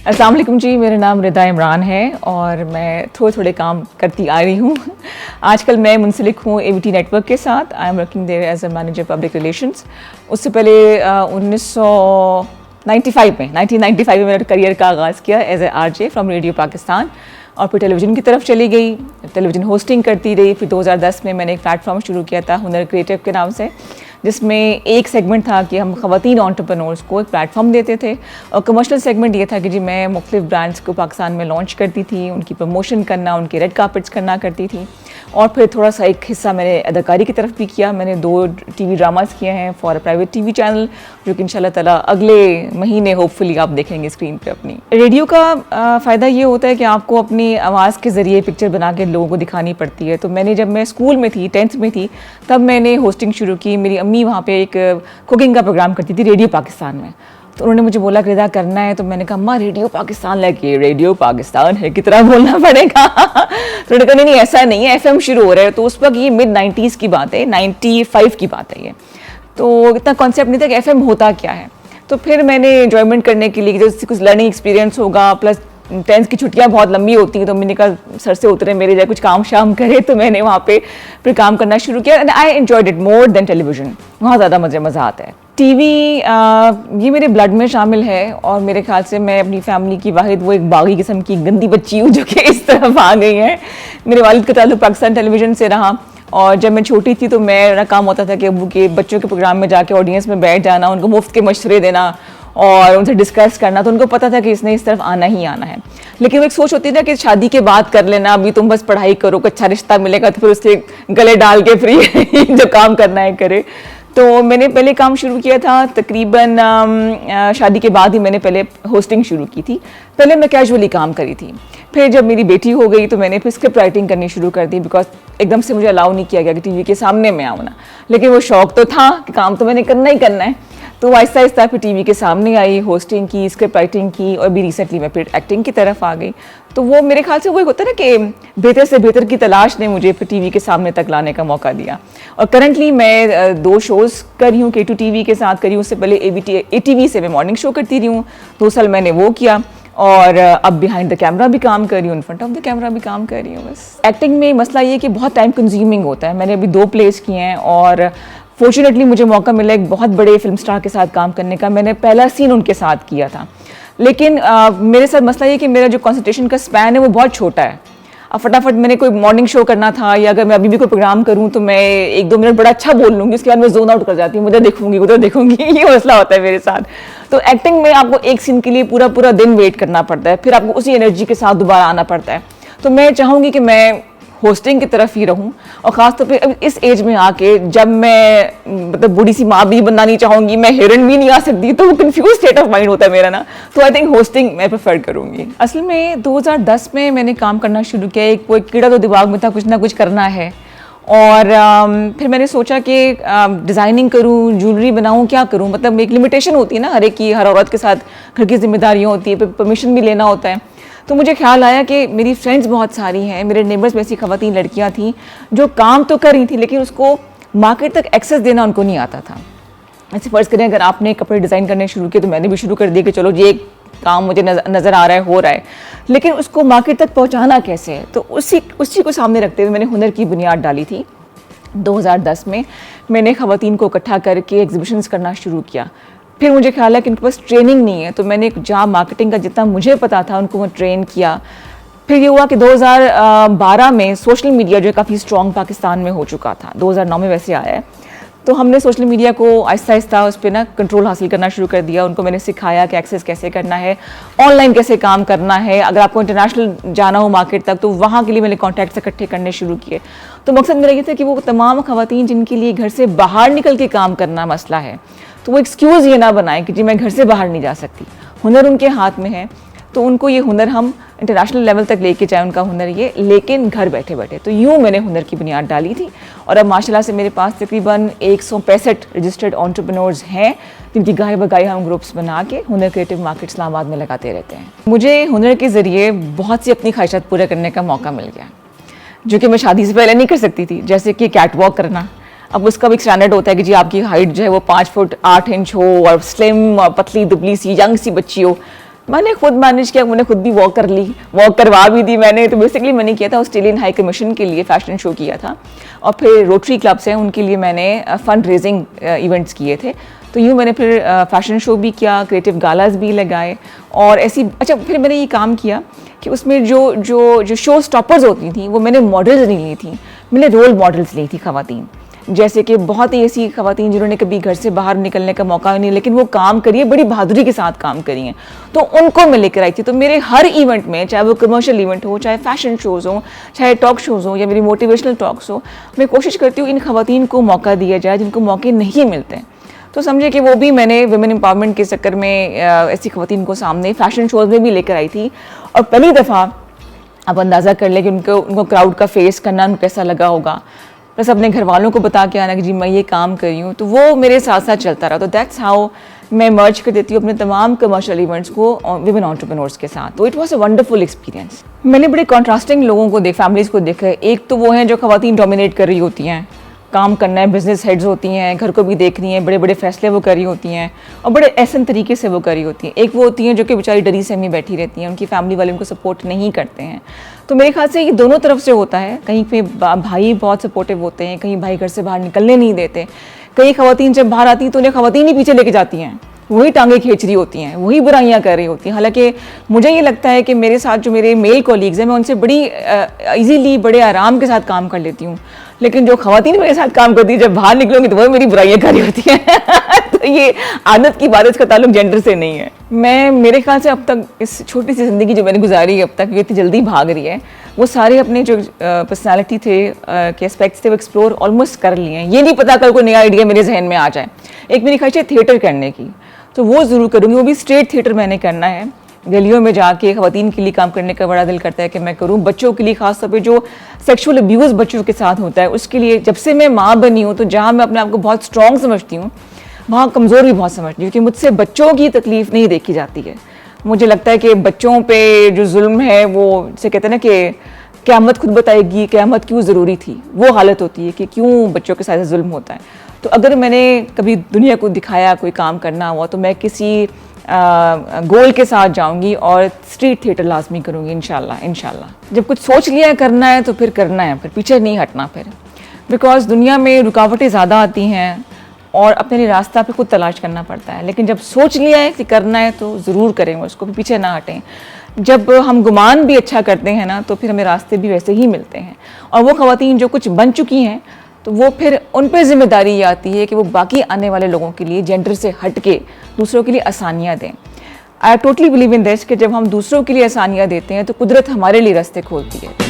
अस्सलाम वालेकुम जी, मेरा नाम रिदा इमरान है और मैं थोड़े काम करती आ रही हूँ। आजकल मैं मुंसलिक हूँ एवीटी नेटवर्क के साथ। I am working there as a manager public relations. उससे पहले 1995 में मेरा करियर का आगाज़ किया as a RJ from radio Pakistan और फिर टेलीविज़न की तरफ चली गई, टेलीविज़न होस्टिंग करती रही। फिर 2010 में मैंने एक प्लेटफॉर्म शुरू किया था हुनर क्रिएटिव के नाम से, जिसमें एक सेगमेंट था कि हम ख़वातीन एंटरप्रेन्योर्स को एक प्लेटफॉर्म देते थे और कमर्शियल सेगमेंट ये था कि जी मैं मुख्तलिफ ब्रांड्स को पाकिस्तान में लॉन्च करती थी, उनकी प्रमोशन करना, उनके रेड कार्पेट्स करना करती थी। और फिर थोड़ा सा एक हिस्सा मैंने अदाकारी की तरफ भी किया। मैंने 2 टीवी ड्रामास किए हैं for a private TV channel, जो कि इंशाल्लाह ताला अगले महीने होपफुली आप देखेंगे स्क्रीन पे अपनी। रेडियो का फ़ायदा ये होता है कि आपको अपनी आवाज़ के ज़रिए पिक्चर बना के लोगों को दिखानी पड़ती है। तो मैंने जब मैं स्कूल में थी, 10th में थी, तब मैंने होस्टिंग शुरू की। मेरी अम्मी वहाँ पे एक कुकिंग का प्रोग्राम करती थी रेडियो पाकिस्तान में। तो उन्होंने मुझे बोला कि रिदा करना है, तो मैंने कहा अम्मा रेडियो पाकिस्तान लगे, रेडियो पाकिस्तान है कितना बोलना पड़ेगा। तो उन्होंने कहा नहीं ऐसा नहीं है, एफएम शुरू हो रहा है। तो उस वक्त ये मिड-90s की बात है, 95 की बात है ये। तो इतना कॉन्सेप्ट नहीं था कि एफएम होता क्या है। तो फिर मैंने एंजॉयमेंट करने के लिए जैसे कुछ लर्निंग एक्सपीरियंस होगा, प्लस 10th की छुट्टियां बहुत लंबी होती हैं, तो मैंने कहा सर से उतरे मेरे जाए कुछ काम शाम करे। तो मैंने वहाँ पे फिर काम करना शुरू किया and I enjoyed it more than television. वहाँ ज़्यादा मज़ा आता है। टीवी ये मेरे ब्लड में शामिल है और मेरे ख्याल से मैं अपनी फैमिली की वाहिद वो एक बागी किस्म की गंदी बच्ची हूँ जो कि इस तरफ आ गई है। मेरे वालिद का ताल्लुक पाकिस्तान टेलीविज़न से रहा और जब मैं छोटी थी तो मेरा काम होता था कि अबू के बच्चों के प्रोग्राम में जाके ऑडियंस में बैठ जाना, उनको मुफ्त के मशवरे देना और उनसे डिस्कस करना। तो उनको पता था कि इसने इस तरफ आना ही आना है। लेकिन वो एक सोच होती है ना कि शादी के बाद कर लेना, अभी तुम बस पढ़ाई करो, अच्छा रिश्ता मिलेगा तो फिर उसके गले डाल के फ्री जो काम करना है करे। तो मैंने पहले काम शुरू किया था तकरीबन शादी के बाद ही मैंने पहले होस्टिंग शुरू की थी। पहले मैं कैजुअली काम करी थी, फिर जब मेरी बेटी हो गई तो मैंने फिर स्क्रिप्ट राइटिंग करनी शुरू कर दी, बिकॉज एकदम से मुझे अलाउ नहीं किया गया कि टीवी के सामने मैं आऊँ ना। लेकिन वो शौक तो था कि काम तो मैंने करना ही करना है। तो आहिस्ता आहिस्ता फिर टीवी के सामने आई, होस्टिंग की, स्क्रिप्ट राइटिंग की और भी रिसेंटली मैं फिर एक्टिंग की तरफ आ गई। तो वो मेरे ख्याल से वो एक होता है ना कि बेहतर से बेहतर की तलाश ने मुझे फिर टीवी के सामने तक लाने का मौका दिया। और करंटली मैं 2 शोज़ कर रही हूँ, K2 TV के साथ करी हूँ। उससे पहले ATV से मैं मॉर्निंग शो करती रही हूँ, 2 साल मैंने वो किया और अब बिहाइंड द कैमरा भी काम कर रही हूँ, in front of the camera भी काम कर रही हूँ। बस एक्टिंग में मसला ये कि बहुत टाइम कंज्यूमिंग होता है। मैंने अभी 2 प्लेस किए हैं और फॉर्चुनेटली मुझे मौका मिला एक बहुत बड़े फिल्म स्टार के साथ काम करने का। मैंने पहला सीन उनके साथ किया था, लेकिन मेरे साथ मसला ये कि मेरा जो कंसंट्रेशन का स्पैन है वो बहुत छोटा है। अब फटाफट मैंने कोई मॉर्निंग शो करना था या अगर मैं अभी भी कोई प्रोग्राम करूं तो मैं 1-2 मिनट बड़ा अच्छा बोल लूँगी, उसके बाद मैं जोन आउट कर जाती हूँ, मुझे देखूंगी उधर देखूंगी ये मसला होता है मेरे साथ। तो एक्टिंग में आपको एक सीन के लिए पूरा दिन वेट करना पड़ता है, फिर आपको उसी एनर्जी के साथ दोबारा आना पड़ता है। तो मैं चाहूँगी कि मैं होस्टिंग की तरफ ही रहूं और ख़ासतौर पे इस एज में आके जब मैं मतलब बूढ़ी सी माँ भी बनना नहीं चाहूँगी, मैं हीरोइन भी नहीं आ सकती, तो वो कंफ्यूज स्टेट ऑफ माइंड होता है मेरा ना। तो आई थिंक होस्टिंग मैं प्रेफर करूँगी। असल में 2010 में मैंने काम करना शुरू किया। एक वो कीड़ा तो दिमाग में था, कुछ ना कुछ करना है। और फिर मैंने सोचा कि डिज़ाइनिंग करूँ, ज्वेलरी बनाऊँ, क्या करूँ। मतलब एक लिमिटेशन होती है ना हर एक की, हर औरत के साथ घर की जिम्मेदारियाँ होती है, परमिशन भी लेना होता है। तो मुझे ख्याल आया कि मेरी फ्रेंड्स बहुत सारी हैं, मेरे नेबर्स में ऐसी ख़वातीन लड़कियां थीं जो काम तो कर रही थी लेकिन उसको मार्केट तक एक्सेस देना उनको नहीं आता था। ऐसे फ़र्ज़ करें अगर आपने कपड़े डिज़ाइन करने शुरू किए तो मैंने भी शुरू कर दिया कि चलो ये काम मुझे नज़र आ रहा है, हो रहा है, लेकिन उसको मार्केट तक पहुँचाना कैसे है। तो उसी को सामने रखते हुए मैंने हुनर की बुनियाद डाली थी। 2010 में मैंने ख़वातीन को इकट्ठा करके एग्जीबिशंस करना शुरू किया। फिर मुझे ख्याल है कि उनके पास ट्रेनिंग नहीं है, तो मैंने जहाँ मार्केटिंग का जितना मुझे पता था उनको मैं ट्रेन किया। फिर ये हुआ कि 2012 में सोशल मीडिया जो है काफ़ी स्ट्रॉन्ग पाकिस्तान में हो चुका था, 2009 में वैसे आया है। तो हमने सोशल मीडिया को आहिस्ता आहिस्ता उस पर ना कंट्रोल हासिल करना शुरू कर दिया। उनको मैंने सिखाया कि एक्सेस कैसे करना है, ऑनलाइन कैसे काम करना है, अगर आपको इंटरनेशनल जाना हो मार्केट तक तो वहाँ के लिए मैंने कॉन्टैक्ट्स इकट्ठे करने शुरू किए। तो मकसद मेरा ये था कि वो तमाम ख़वातीन जिनके लिए घर से बाहर निकल के काम करना मसला है, तो वो एक्सक्यूज़ ये ना बनाएं कि जी मैं घर से बाहर नहीं जा सकती। हुनर उनके हाथ में है, तो उनको ये हुनर हम इंटरनेशनल लेवल तक लेके जाए, उनका हुनर ये, लेकिन घर बैठे बैठे। तो यूँ मैंने हुनर की बुनियाद डाली थी और अब माशाल्लाह से मेरे पास तकरीबन 165 रजिस्टर्ड एंटरप्रेन्योर्स हैं जिनकी गाहे बगाहे हम ग्रुप्स बना के हुनर क्रिएटिव मार्केट इस्लामाबाद में लगाते रहते हैं। मुझे हुनर के ज़रिए बहुत सी अपनी ख्वाहिशात पूरा करने का मौका मिल गया जो कि मैं शादी से पहले नहीं कर सकती थी, जैसे कि कैट वॉक करना। अब उसका भी एक स्टैंडर्ड होता है कि जी आपकी हाइट जो है वो 5 फुट 8 इंच हो और स्लिम और पतली दुबली सी यंग सी बच्ची हो। मैंने खुद मैनेज किया, मैंने खुद भी वॉक कर ली, वॉक करवा भी दी मैंने। तो बेसिकली मैंने किया था ऑस्ट्रेलियन हाई कमीशन के लिए फैशन शो किया था, और फिर रोटरी क्लब्स हैं उनके लिए मैंने फंड रेजिंग इवेंट्स किए थे। तो यूँ मैंने फिर फैशन शो भी किया, क्रिएटिव गालाज भी लगाए, और ऐसी अच्छा फिर मैंने ये काम किया कि उसमें जो जो जो शो स्टॉपर्स होती थी वो मैंने मॉडल्स नहीं ली थी, मैंने रोल मॉडल्स ली थी खवातीन। जैसे कि बहुत ही ऐसी खवातीन जिन्होंने कभी घर से बाहर निकलने का मौका नहीं, लेकिन वो काम करिए, बड़ी बहादुरी के साथ काम करी हैं, तो उनको मैं लेकर आई थी। तो मेरे हर इवेंट में, चाहे वो कमर्शियल इवेंट हो, चाहे फैशन शोज़ हो, चाहे टॉक शोज़ हो या मेरी मोटिवेशनल टॉक्स हो, मैं कोशिश करती हूँ इन खवातीन को मौका दिया जाए जिनको मौके नहीं मिलते। तो समझे कि वो भी मैंने वुमेन एम्पावरमेंट के चक्कर में ऐसी खवातीन को सामने फैशन शोज़ में भी लेकर आई थी। और पहली दफ़ा आप अंदाज़ा कर लें कि उनको क्राउड का फेस करना उनको कैसा लगा होगा, प्लस अपने घर वालों को बता के आना कि जी मैं ये काम कर रही हूँ, तो वो मेरे साथ साथ चलता रहा। तो दैट्स हाउ मैं मर्ज कर देती हूँ अपने तमाम कमर्शियल इवेंट्स को विमेन एंटरप्रेन्योर्स के साथ। तो it was a wonderful experience. मैंने बड़े कॉन्ट्रास्टिंग लोगों को फैमिलीज़ को देखा है। एक तो वो हैं जो खवातीन डोमिनेट कर रही होती हैं, काम करना है, बिजनेस हेड्स होती हैं, घर को भी देख रही हैं, बड़े बड़े फैसले वो कर रही होती हैं और बड़े ऐसे तरीके से वो कर रही होती हैं। एक वो होती हैं जो कि बेचारी डरी सहमी बैठी रहती हैं, उनकी फैमिली वाले उनको सपोर्ट नहीं करते हैं। तो मेरे ख्याल से ये दोनों तरफ से होता है। कहीं पे भाई बहुत सपोर्टिव होते हैं, कहीं भाई घर से बाहर निकलने नहीं देते, कई खवातीन जब बाहर आती हैं तो उन्हें खवातीन ही पीछे लेके जाती हैं, वही टांगे खींच रही होती हैं, वही बुराइयां कर रही होती हैं। हालांकि मुझे ये लगता है कि मेरे साथ जो मेरे मेल कॉलीग्स हैं मैं उनसे बड़ी इजीली बड़े आराम के साथ काम कर लेती हूँ, लेकिन जो खवातीन मेरे साथ काम करती है जब बाहर निकलूंगी तो वह मेरी बुराइयां कर रही होती हैं। तो ये आदत की बात है, इसका ताल्लुक जेंडर से नहीं है। मैं मेरे ख्याल से अब तक इस छोटी सी ज़िंदगी जो मैंने गुजारी है अब तक, ये इतनी जल्दी भाग रही है, वो सारे अपने जो पर्सनालिटी थे के एस्पेक्ट्स थे वो एक्सप्लोर ऑलमोस्ट कर लिए हैं। ये नहीं पता कल कोई नया आइडिया मेरे जहन में आ जाए। एक मेरी ख्वाहिश है थिएटर करने की, तो वो ज़रूर करूँगी, वो भी स्ट्रेट थिएटर मैंने करना है। गलियों में जाके खवातीन के लिए काम करने का बड़ा दिल करता है कि मैं करूं। बच्चों के लिए खास तौर पे जो सेक्सुअल अब्यूज़ बच्चों के साथ होता है, उसके लिए जब से मैं माँ बनी हूँ तो जहाँ मैं अपने आप को बहुत स्ट्रॉन्ग समझती हूँ वहाँ कमज़ोर भी बहुत समझती हूँ, क्योंकि मुझसे बच्चों की तकलीफ़ नहीं देखी जाती है। मुझे लगता है कि बच्चों पे जो जुल्म है वो जैसे कहते हैं ना कि क़यामत खुद बताएगी क़यामत क्यों ज़रूरी थी, वो हालत होती है कि क्यों बच्चों के साथ जुल्म होता है। तो अगर मैंने कभी दुनिया को दिखाया कोई काम करना हुआ तो मैं किसी गोल के साथ जाऊंगी और स्ट्रीट थिएटर लाजमी करूंगी इंशाल्लाह। जब कुछ सोच लिया है करना है तो फिर करना है, फिर पीछे नहीं हटना फिर, बिकॉज दुनिया में रुकावटें ज़्यादा आती हैं और अपने लिए रास्ता पे खुद तलाश करना पड़ता है। लेकिन जब सोच लिया है कि करना है तो ज़रूर करें, उसको भी पीछे ना हटें। जब हम गुमान भी अच्छा करते हैं ना तो फिर हमें रास्ते भी वैसे ही मिलते हैं। और वो खवातीन जो कुछ बन चुकी हैं तो वो फिर उन पर जिम्मेदारी ये आती है कि वो बाकी आने वाले लोगों के लिए जेंडर से हट के दूसरों के लिए आसानियाँ दें। I totally believe in this कि जब हम दूसरों के लिए आसानियाँ देते हैं तो कुदरत हमारे लिए रास्ते खोलती है।